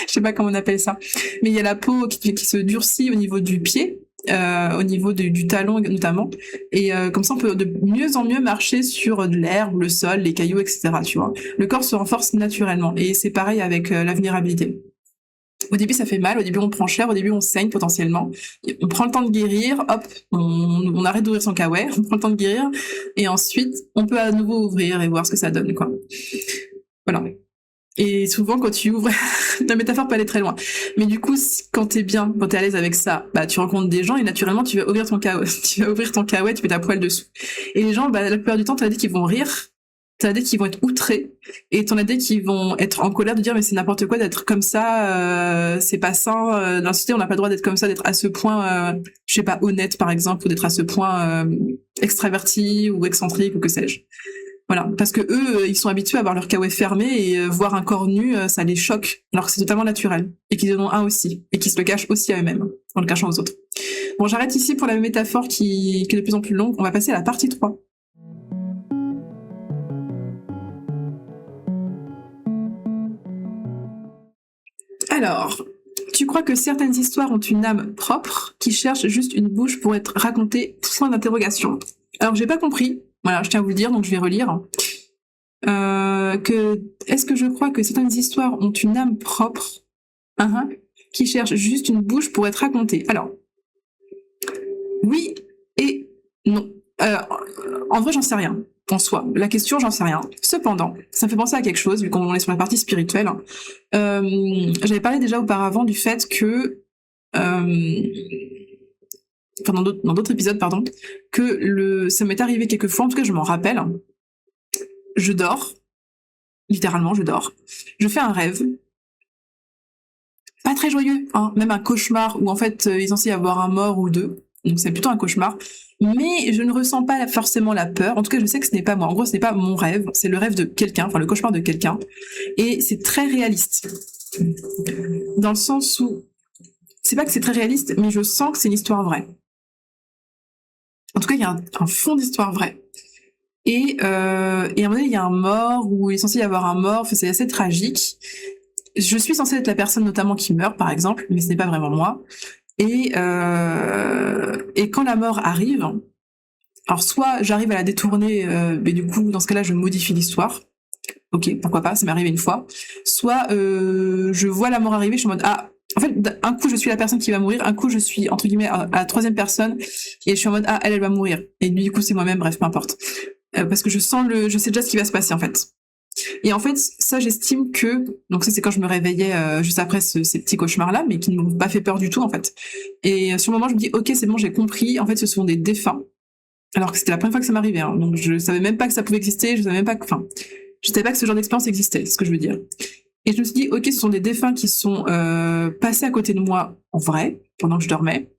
sais pas comment on appelle ça, mais il y a la peau qui se durcit au niveau du pied, au niveau du talon notamment, et comme ça on peut de mieux en mieux marcher sur de l'herbe, le sol, les cailloux, etc. Tu vois, le corps se renforce naturellement, et c'est pareil avec la vulnérabilité. Au début, ça fait mal, au début, on prend cher, au début, on saigne potentiellement. On prend le temps de guérir, hop, on arrête d'ouvrir son kawaii, on prend le temps de guérir, et ensuite, on peut à nouveau ouvrir et voir ce que ça donne, quoi. Voilà. Et souvent, quand tu ouvres, la métaphore peut aller très loin. Mais du coup, quand t'es bien, quand t'es à l'aise avec ça, bah, tu rencontres des gens et naturellement, tu vas ouvrir ton kawaii, tu mets ta poêle dessous. Et les gens, bah, la plupart du temps, t'en as des qui vont rire, t'en as des qui vont être outrés, et t'en as des qui vont être en colère de dire, mais c'est n'importe quoi d'être comme ça, c'est pas sain, dans la société, on n'a pas le droit d'être comme ça, d'être à ce point, je sais pas, honnête, par exemple, ou d'être à ce point, extraverti ou excentrique ou que sais-je. Voilà, parce que eux, ils sont habitués à avoir leur kawaii fermé et voir un corps nu, ça les choque, alors que c'est totalement naturel, et qu'ils en ont un aussi, et qu'ils se le cachent aussi à eux-mêmes, en le cachant aux autres. Bon, j'arrête ici pour la métaphore qui est de plus en plus longue, on va passer à la partie 3. Alors, tu crois que certaines histoires ont une âme propre, qui cherche juste une bouche pour être racontée, point d'interrogation. Alors, j'ai pas compris. Voilà, je tiens à vous le dire, donc je vais relire. Est-ce que je crois que certaines histoires ont une âme propre, qui cherche juste une bouche pour être racontée? Alors, oui et non. En vrai, j'en sais rien. En soi, la question, j'en sais rien. Cependant, ça me fait penser à quelque chose, vu qu'on est sur la partie spirituelle. J'avais parlé déjà auparavant du fait que dans d'autres épisodes, pardon, que ça m'est arrivé quelquefois, en tout cas je m'en rappelle, je dors, littéralement je dors, je fais un rêve, pas très joyeux, hein. Même un cauchemar où en fait il est censé y avoir un mort ou deux, donc c'est plutôt un cauchemar. Mais je ne ressens pas forcément la peur. En tout cas, je sais que ce n'est pas moi. En gros, ce n'est pas mon rêve, c'est le rêve de quelqu'un, enfin le cauchemar de quelqu'un. Et c'est très réaliste. Dans le sens où, c'est pas que c'est très réaliste, mais je sens que c'est une histoire vraie. En tout cas, il y a un fond d'histoire vraie. Et à un moment donné, il y a un mort, ou il est censé y avoir un mort, enfin, c'est assez tragique. Je suis censée être la personne notamment qui meurt, par exemple, mais ce n'est pas vraiment moi. Et quand la mort arrive, alors soit j'arrive à la détourner, mais du coup, dans ce cas-là, je modifie l'histoire. Ok, pourquoi pas, ça m'est arrivé une fois. Soit je vois la mort arriver, je suis en mode, ah, en fait, un coup je suis la personne qui va mourir, un coup je suis, entre guillemets, à la troisième personne, et je suis en mode, ah, elle va mourir. Et du coup, c'est moi-même, bref, peu importe. Parce que je sais déjà ce qui va se passer, en fait. Et en fait, ça, j'estime que, donc ça, c'est quand je me réveillais juste après ces petits cauchemars-là, mais qui ne m'ont pas fait peur du tout, en fait. Et sur le moment, je me dis, ok, c'est bon, j'ai compris. En fait, ce sont des défunts. Alors que c'était la première fois que ça m'arrivait, hein. Donc je savais même pas que ça pouvait exister, je savais même pas que, enfin, je savais pas que ce genre d'expérience existait, c'est ce que je veux dire. Et je me suis dit, ok, ce sont des défunts qui sont passés à côté de moi en vrai, pendant que je dormais.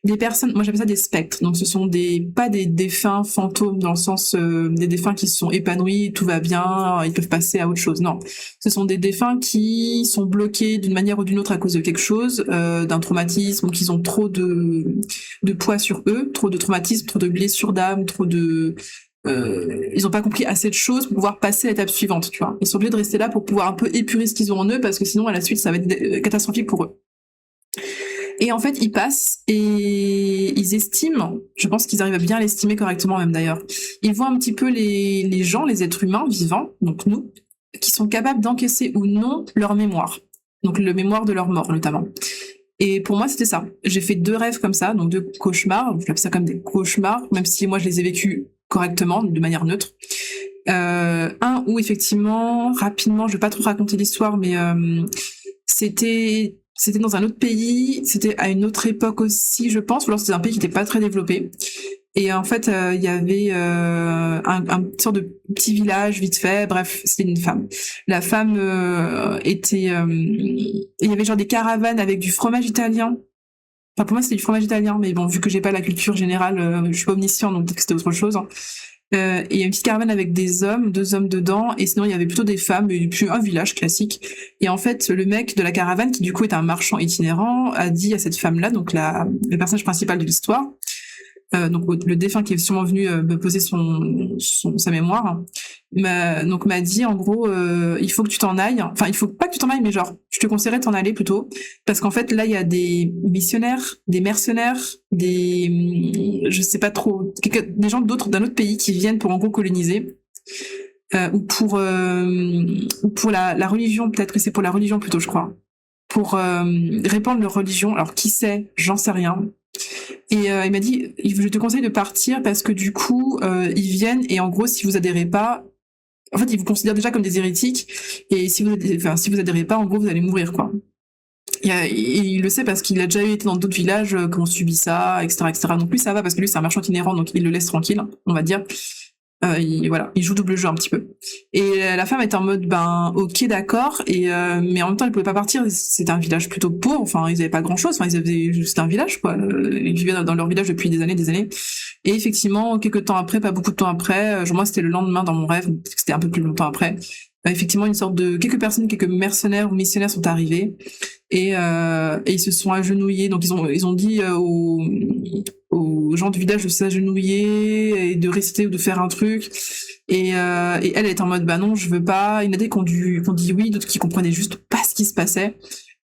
Des personnes, moi j'appelle ça des spectres, donc ce sont pas des défunts fantômes dans le sens des défunts qui se sont épanouis, tout va bien, ils peuvent passer à autre chose. Non, ce sont des défunts qui sont bloqués d'une manière ou d'une autre à cause de quelque chose, d'un traumatisme, ou qu'ils ont trop de poids sur eux, trop de traumatisme, trop de blessures d'âme, trop de ils ont pas compris assez de choses pour pouvoir passer à l'étape suivante, tu vois. Ils sont obligés de rester là pour pouvoir un peu épurer ce qu'ils ont en eux, parce que sinon à la suite ça va être catastrophique pour eux. Et en fait, ils passent et ils estiment, je pense qu'ils arrivent à bien l'estimer correctement même d'ailleurs, ils voient un petit peu les gens, les êtres humains vivants, donc nous, qui sont capables d'encaisser ou non leur mémoire. Donc le mémoire de leur mort notamment. Et pour moi, c'était ça. J'ai fait 2 rêves comme ça, donc 2 cauchemars. Je l'appelle ça comme des cauchemars, même si moi je les ai vécus correctement, de manière neutre. Un où effectivement, rapidement, je vais pas trop raconter l'histoire, mais c'était dans un autre pays, c'était à une autre époque aussi, je pense, ou alors c'était un pays qui n'était pas très développé. Et en fait, il y avait un sorte de petit village vite fait. Bref, c'était une femme. La femme était... il y avait genre des caravanes avec du fromage italien. Enfin, pour moi, c'était du fromage italien, mais bon, vu que j'ai pas la culture générale, je suis pas omniscient, donc c'était autre chose. Et il y a une petite caravane avec des hommes, 2 hommes dedans, et sinon il y avait plutôt des femmes, et puis un village classique. Et en fait, le mec de la caravane, qui du coup est un marchand itinérant, a dit à cette femme-là, donc le personnage principal de l'histoire, donc le défunt qui est sûrement venu me poser sa mémoire, m'a dit en gros, il faut que tu t'en ailles. Enfin, il faut pas que tu t'en ailles, mais genre, je te conseillerais de t'en aller plutôt, parce qu'en fait là, il y a des missionnaires, des mercenaires, je sais pas trop, des gens d'un autre pays qui viennent pour en gros coloniser. Ou pour la religion, peut-être que c'est pour la religion plutôt, je crois, pour répandre leur religion. Alors qui sait, j'en sais rien. Et il m'a dit, je te conseille de partir parce que du coup, ils viennent et en gros, si vous adhérez pas, en fait, ils vous considèrent déjà comme des hérétiques et si vous adhérez pas, en gros, vous allez mourir, quoi. Et il le sait parce qu'il a déjà été dans d'autres villages qui ont subi ça, etc., etc. Donc lui, ça va parce que lui, c'est un marchand itinérant, donc il le laisse tranquille, on va dire. Il joue double jeu un petit peu. Et la femme était en mode, ben, ok, d'accord, mais en même temps, elle pouvait pas partir. C'était un village plutôt pauvre. Enfin, ils avaient pas grand chose. Enfin, c'était un village, quoi. Ils vivaient dans leur village depuis des années, des années. Et effectivement, quelques temps après, pas beaucoup de temps après, moi, c'était le lendemain dans mon rêve, c'était un peu plus longtemps après. Effectivement, quelques personnes, quelques mercenaires ou missionnaires sont arrivés et ils se sont agenouillés. Donc ils ont dit aux gens du village de s'agenouiller et de réciter ou de faire un truc. Et elle est en mode bah non, je veux pas. Il y en a des qui ont dit oui, d'autres qui comprenaient juste pas ce qui se passait.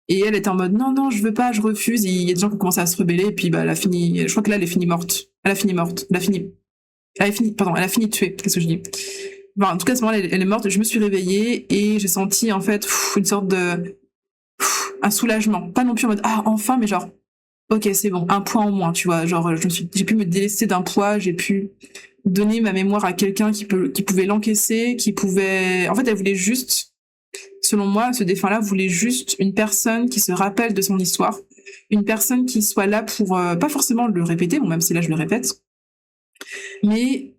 Et elle était en mode non, je veux pas, je refuse. Et il y a des gens qui ont commencé à se rebeller. Et puis bah elle a fini. Je crois que là elle est finie morte. Elle a fini morte. Elle a fini tuée. Qu'est-ce que je dis? Enfin, en tout cas, à ce moment-là, elle est morte. Je me suis réveillée et j'ai senti en fait une sorte de un soulagement. Pas non plus en mode ah enfin, mais genre ok c'est bon, un poids en moins, tu vois. Genre j'ai pu me délester d'un poids, j'ai pu donner ma mémoire à quelqu'un qui pouvait l'encaisser, qui pouvait. En fait, elle voulait juste, selon moi, ce défunt-là voulait juste une personne qui se rappelle de son histoire, une personne qui soit là pour pas forcément le répéter, bon même si là je le répète, mais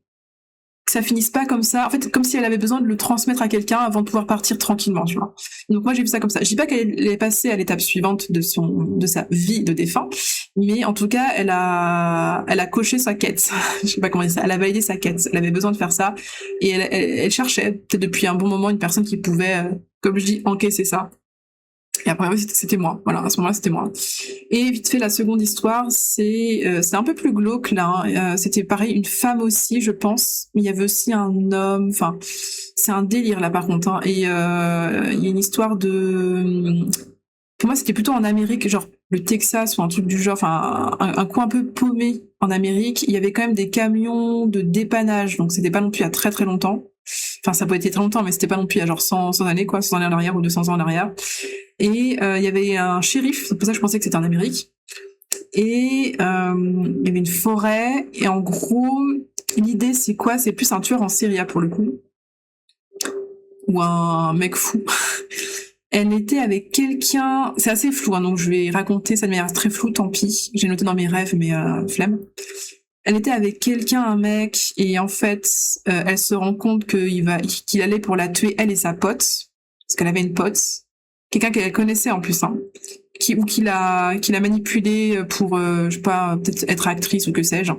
ça finisse pas comme ça. En fait, comme si elle avait besoin de le transmettre à quelqu'un avant de pouvoir partir tranquillement, tu vois. Donc moi j'ai vu ça comme ça. Je dis pas qu'elle est passée à l'étape suivante de sa vie de défunt, mais en tout cas elle a coché sa quête. Je sais pas comment dire ça. Elle a validé sa quête. Elle avait besoin de faire ça et elle cherchait peut-être depuis un bon moment une personne qui pouvait, comme je dis, encaisser ça. Et après, c'était moi. Voilà, à ce moment-là, c'était moi. Et vite fait, la seconde histoire, c'est un peu plus glauque, là. Hein. C'était pareil, une femme aussi, je pense. Mais il y avait aussi un homme. Enfin, c'est un délire, là, par contre. Hein. Et il y a une histoire de... Pour moi, c'était plutôt en Amérique, genre le Texas ou un truc du genre. Enfin, un coin un peu paumé en Amérique. Il y avait quand même des camions de dépannage. Donc, c'était pas non plus il y a très, très longtemps. Enfin, ça pouvait être très longtemps, mais c'était pas non plus il y a genre 100 années, quoi. 100 années en arrière ou 200 ans en arrière. Et il y avait un shérif, c'est pour ça que je pensais que c'était en Amérique. Et il y avait une forêt. Et en gros, l'idée c'est quoi? C'est plus un tueur en série pour le coup, ou un mec fou. Elle était avec quelqu'un. C'est assez flou, hein, donc je vais raconter ça de manière très floue. Tant pis. J'ai noté dans mes rêves, mais flemme. Elle était avec quelqu'un, un mec, et en fait, elle se rend compte qu'il allait pour la tuer, elle et sa pote, parce qu'elle avait une pote. Quelqu'un qu'elle connaissait en plus, hein, qui l'a manipulée pour, je sais pas, peut-être être actrice ou que sais-je.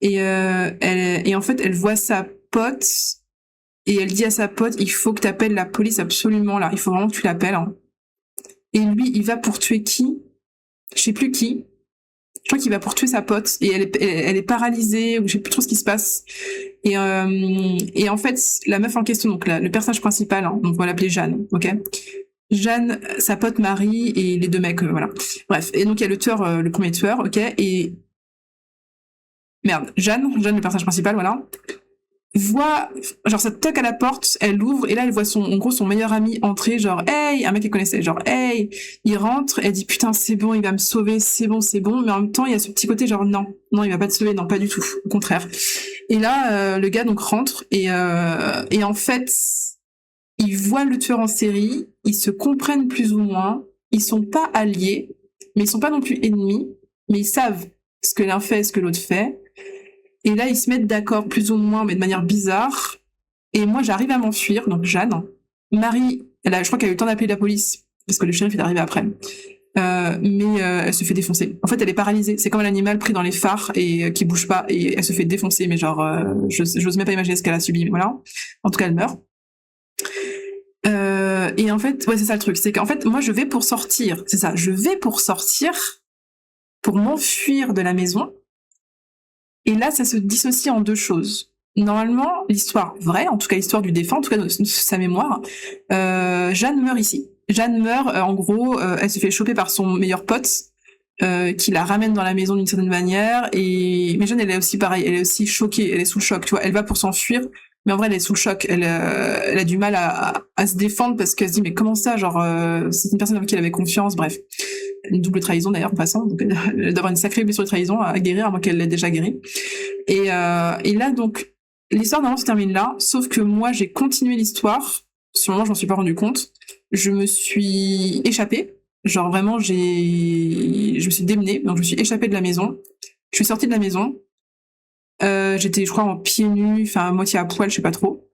Et en fait, elle voit sa pote et elle dit à sa pote, il faut que t'appelles la police absolument là, il faut vraiment que tu l'appelles. Hein. Et lui, il va pour tuer qui? Je sais plus qui. Je crois qu'il va pour tuer sa pote et elle est paralysée ou je sais plus trop ce qui se passe. Et en fait, la meuf en question, donc le personnage principal, hein, donc on va l'appeler Jeanne, ok? Jeanne, sa pote Marie et les deux mecs, voilà. Bref, et donc il y a le tueur, le premier tueur, ok, et merde, Jeanne, le personnage principal, voilà, voit, genre ça toque à la porte, elle l'ouvre et là elle voit en gros son meilleur ami entrer, genre hey, un mec qu'elle connaissait, genre hey, il rentre, elle dit putain c'est bon, il va me sauver, c'est bon, mais en même temps il y a ce petit côté genre non, il va pas te sauver, non pas du tout, au contraire. Et là le gars donc rentre et en fait ils voient le tueur en série, ils se comprennent plus ou moins, ils sont pas alliés, mais ils sont pas non plus ennemis, mais ils savent ce que l'un fait, ce que l'autre fait. Et là, ils se mettent d'accord plus ou moins, mais de manière bizarre. Et moi, j'arrive à m'enfuir, donc Jeanne. Marie, je crois qu'elle a eu le temps d'appeler la police, parce que le shérif est arrivé après. Mais elle se fait défoncer. En fait, elle est paralysée. C'est comme un animal pris dans les phares et qui bouge pas. Et elle se fait défoncer, mais genre, j'ose même pas imaginer ce qu'elle a subi. Mais voilà. En tout cas, elle meurt. Et en fait, ouais, c'est ça le truc. C'est qu'en fait, moi, je vais pour sortir. C'est ça. Je vais pour sortir, pour m'enfuir de la maison. Et là, ça se dissocie en deux choses. Normalement, l'histoire vraie, en tout cas l'histoire du défunt, en tout cas de sa mémoire, Jeanne meurt ici. Jeanne meurt, en gros, elle se fait choper par son meilleur pote, qui la ramène dans la maison d'une certaine manière. Mais Jeanne, elle est aussi pareil, elle est aussi choquée, elle est sous le choc, tu vois. Elle va pour s'enfuir, mais en vrai, elle est sous le choc. Elle a du mal à se défendre parce qu'elle se dit mais comment ça, genre, c'est une personne avec qui elle avait confiance, bref. Une double trahison d'ailleurs en passant, donc d'avoir une sacrée blessure de trahison à guérir à moins qu'elle l'ait déjà guérie. Et là donc l'histoire normalement se termine là, sauf que moi j'ai continué l'histoire. Sur le moment je m'en suis pas rendu compte. Je me suis échappée, genre vraiment je me suis démenée, donc je me suis échappée de la maison. Je suis sortie de la maison. J'étais je crois en pieds nus, enfin à moitié à poil, je sais pas trop.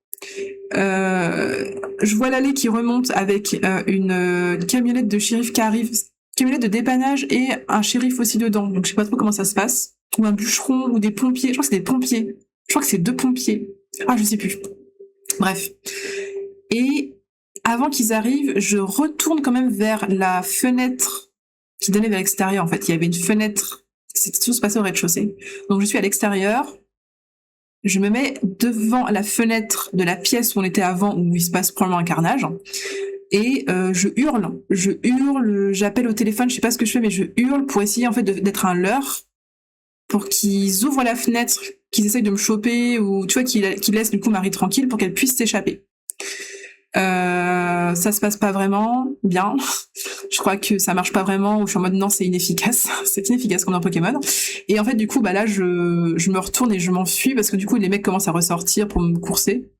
Je vois l'allée qui remonte avec une camionnette de shérif qui arrive. Camionnette de dépannage et un shérif aussi dedans. Donc je sais pas trop comment ça se passe. Ou un bûcheron ou des pompiers. Je crois que c'est des pompiers. Je crois que c'est 2 pompiers. Ah, je sais plus. Bref. Et avant qu'ils arrivent, je retourne quand même vers la fenêtre qui donnait vers l'extérieur. En fait, il y avait une fenêtre. Tout se passait au rez-de-chaussée. Donc je suis à l'extérieur. Je me mets devant la fenêtre de la pièce où on était avant, où il se passe probablement un carnage. Et je hurle, j'appelle au téléphone, je sais pas ce que je fais, mais je hurle pour essayer en fait d'être un leurre, pour qu'ils ouvrent la fenêtre, qu'ils essayent de me choper, ou tu vois, qu'ils laissent du coup Marie tranquille pour qu'elle puisse s'échapper. Ça se passe pas vraiment bien. Je crois que ça marche pas vraiment, ou je suis en mode non, c'est inefficace. C'est inefficace comme dans Pokémon. Et en fait, du coup, bah là, je me retourne et je m'enfuis parce que du coup, les mecs commencent à ressortir pour me courser.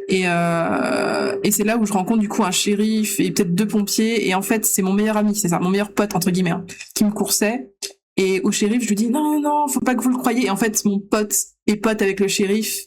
Et c'est là où je rencontre du coup un shérif et peut-être 2 pompiers. Et en fait, c'est mon meilleur ami, c'est ça, mon meilleur pote entre guillemets, hein, qui me coursait. Et au shérif, je lui dis non, faut pas que vous le croyiez. Et en fait, mon pote est pote avec le shérif.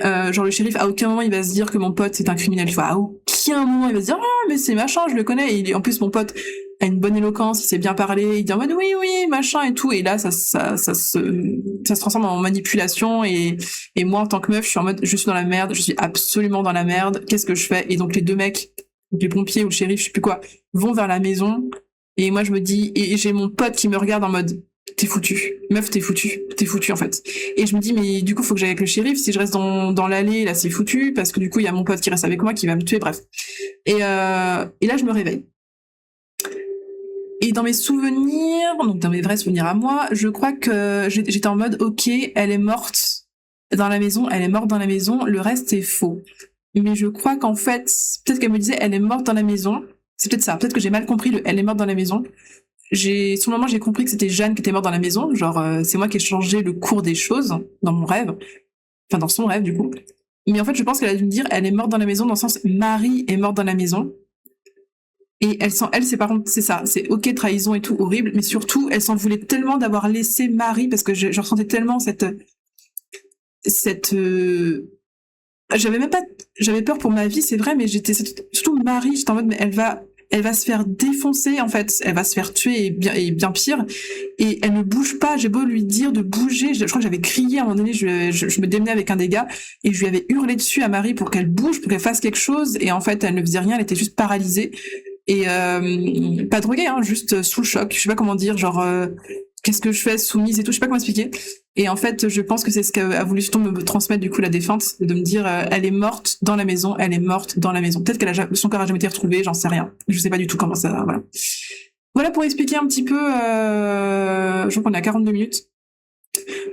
Genre le shérif, à aucun moment il va se dire que mon pote c'est un criminel, tu vois. À aucun moment il va se dire ah mais c'est machin, je le connais. Et en plus mon pote a une bonne éloquence, il sait bien parler, il dit en mode oui oui machin et tout. Et là ça se transforme en manipulation et moi en tant que meuf je suis en mode je suis dans la merde, je suis absolument dans la merde. Qu'est-ce que je fais? Et donc les deux mecs, les pompiers ou le shérif, je sais plus quoi, vont vers la maison. Et moi je me dis et j'ai mon pote qui me regarde en mode t'es foutu, meuf, t'es foutu en fait. Et je me dis mais du coup faut que j'aille avec le shérif, si je reste dans l'allée là c'est foutu parce que du coup il y a mon pote qui reste avec moi qui va me tuer, bref. Et là je me réveille. Et dans mes souvenirs, donc dans mes vrais souvenirs à moi, je crois que j'étais en mode ok, elle est morte dans la maison, elle est morte dans la maison, le reste est faux. Mais je crois qu'en fait, peut-être qu'elle me disait elle est morte dans la maison, c'est peut-être ça, peut-être que j'ai mal compris le elle est morte dans la maison. Sur le moment, j'ai compris que c'était Jeanne qui était morte dans la maison. Genre, c'est moi qui ai changé le cours des choses dans mon rêve. Enfin, dans son rêve, du coup. Mais en fait, je pense qu'elle a dû me dire, elle est morte dans la maison, dans le sens, Marie est morte dans la maison. Et elle, c'est par contre, c'est ça. C'est ok, trahison et tout, horrible. Mais surtout, elle s'en voulait tellement d'avoir laissé Marie, parce que je ressentais tellement j'avais peur pour ma vie, c'est vrai, mais j'étais, surtout Marie, j'étais en mode, mais elle va se faire défoncer, en fait. Elle va se faire tuer et bien pire. Et elle ne bouge pas. J'ai beau lui dire de bouger. Je crois que j'avais crié à un moment donné. Je me démenais avec un des gars et je lui avais hurlé dessus à Marie pour qu'elle bouge, pour qu'elle fasse quelque chose. Et en fait, elle ne faisait rien. Elle était juste paralysée. Et pas droguée, hein, juste sous le choc. Je sais pas comment dire, genre qu'est-ce que je fais, soumise et tout. Je sais pas comment expliquer. Et en fait, je pense que c'est ce qu'a voulu surtout me transmettre du coup la défunte, de me dire elle est morte dans la maison, elle est morte dans la maison. Peut-être son corps a jamais été retrouvé, j'en sais rien. Je sais pas du tout comment ça. Voilà. Voilà pour expliquer un petit peu. Je crois qu'on est à 42 minutes.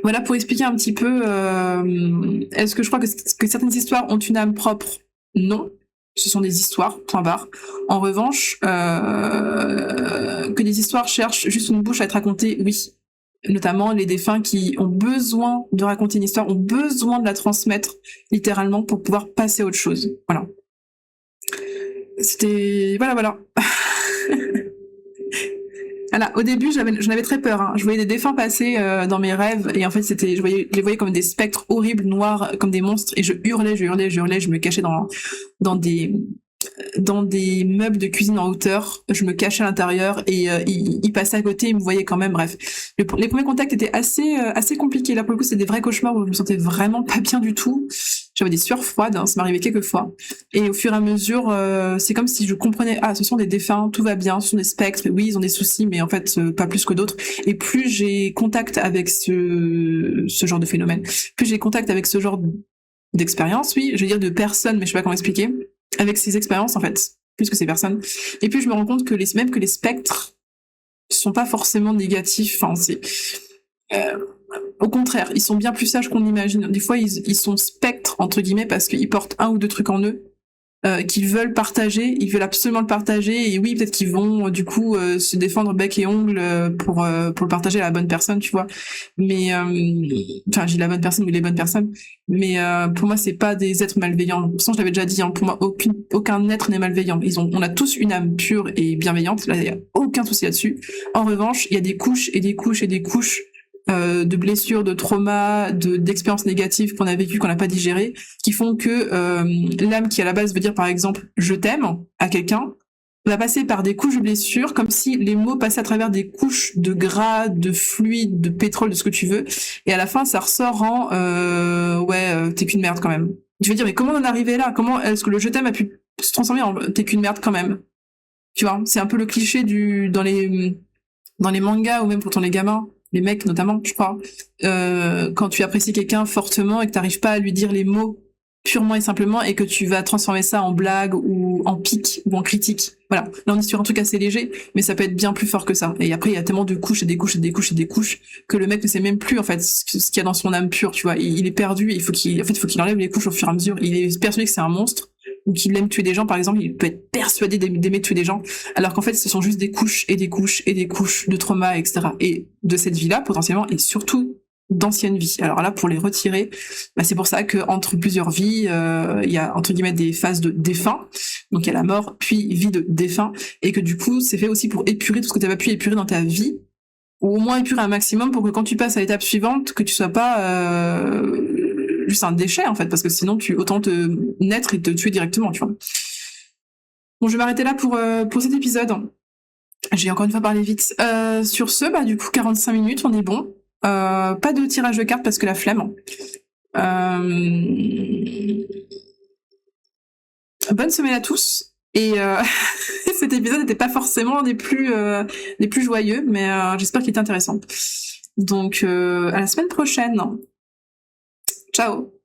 Voilà pour expliquer un petit peu. Est-ce que je crois que certaines histoires ont une âme propre? Non. Ce sont des histoires, point barre. En revanche, que des histoires cherchent juste une bouche à être racontée, oui. Notamment les défunts qui ont besoin de raconter une histoire, ont besoin de la transmettre littéralement pour pouvoir passer à autre chose. Voilà. C'était... Voilà. Voilà, au début, j'en avais très peur. Hein. Je voyais des défunts passer dans mes rêves et en fait, je les voyais comme des spectres horribles, noirs, comme des monstres et je hurlais, je me cachais dans des meubles de cuisine en hauteur, je me cachais à l'intérieur et il passait à côté, il me voyait quand même, bref. Les premiers contacts étaient assez compliqués, là pour le coup c'était des vrais cauchemars où je me sentais vraiment pas bien du tout, j'avais des sueurs froides, hein, ça m'arrivait quelques fois, et au fur et à mesure, c'est comme si je comprenais, ce sont des défunts, tout va bien, ce sont des spectres, oui ils ont des soucis, mais en fait pas plus que d'autres, et plus j'ai contact avec ce genre de phénomène, plus j'ai contact avec ce genre d'expérience, oui, je veux dire de personnes, mais je sais pas comment expliquer, avec ces expériences en fait, plus que ces personnes. Et puis je me rends compte que même que les spectres sont pas forcément négatifs. Enfin, au contraire, ils sont bien plus sages qu'on imagine. Des fois, ils sont spectres entre guillemets parce qu'ils portent un ou deux trucs en eux. Qu'ils veulent partager, ils veulent absolument le partager et oui peut-être qu'ils vont du coup se défendre bec et ongles pour le partager à la bonne personne, tu vois, mais enfin j'ai la bonne personne ou les bonnes personnes, mais pour moi c'est pas des êtres malveillants. Pourtant je l'avais déjà dit, hein, pour moi aucun être n'est malveillant. On a tous une âme pure et bienveillante, là il y a aucun souci là-dessus. En revanche il y a des couches et des couches et des couches de blessures, de traumas, d'expériences négatives qu'on a vécues, qu'on n'a pas digérées, qui font que l'âme qui à la base veut dire par exemple je t'aime à quelqu'un, va passer par des couches de blessures, comme si les mots passaient à travers des couches de gras, de fluide, de pétrole, de ce que tu veux, et à la fin ça ressort en t'es qu'une merde quand même. Je veux dire mais comment on en est arrivé là? Comment est-ce que le je t'aime a pu se transformer en t'es qu'une merde quand même? Tu vois, c'est un peu le cliché dans les mangas ou même quand on est gamin, les mecs notamment, je crois, quand tu apprécies quelqu'un fortement et que t'arrives pas à lui dire les mots purement et simplement et que tu vas transformer ça en blague ou en pique ou en critique. Voilà. Là, on est sur un truc assez léger, mais ça peut être bien plus fort que ça. Et après, il y a tellement de couches et des couches et des couches et des couches que le mec ne sait même plus, en fait, ce qu'il y a dans son âme pure, tu vois. Il est perdu, il faut qu'il enlève les couches au fur et à mesure. Il est persuadé que c'est un monstre ou qu'il aime tuer des gens, par exemple, il peut être persuadé d'aimer tuer des gens, alors qu'en fait, ce sont juste des couches et des couches et des couches de trauma, etc. Et de cette vie-là, potentiellement, et surtout d'anciennes vies. Alors là, pour les retirer, c'est pour ça que entre plusieurs vies, il y a entre guillemets des phases de défunt. Donc il y a la mort, puis vie de défunt, et que du coup, c'est fait aussi pour épurer tout ce que tu n'as pas pu épurer dans ta vie, ou au moins épurer un maximum pour que quand tu passes à l'étape suivante, que tu sois pas juste un déchet en fait, parce que sinon autant te naître et te tuer directement, tu vois. Bon, je vais m'arrêter là pour cet épisode. J'ai encore une fois parlé vite. Sur ce, bah du coup 45 minutes, on est bon. Pas de tirage de cartes parce que la flemme. Bonne semaine à tous. Et cet épisode n'était pas forcément des plus joyeux, mais j'espère qu'il était intéressant. Donc à la semaine prochaine. Ciao.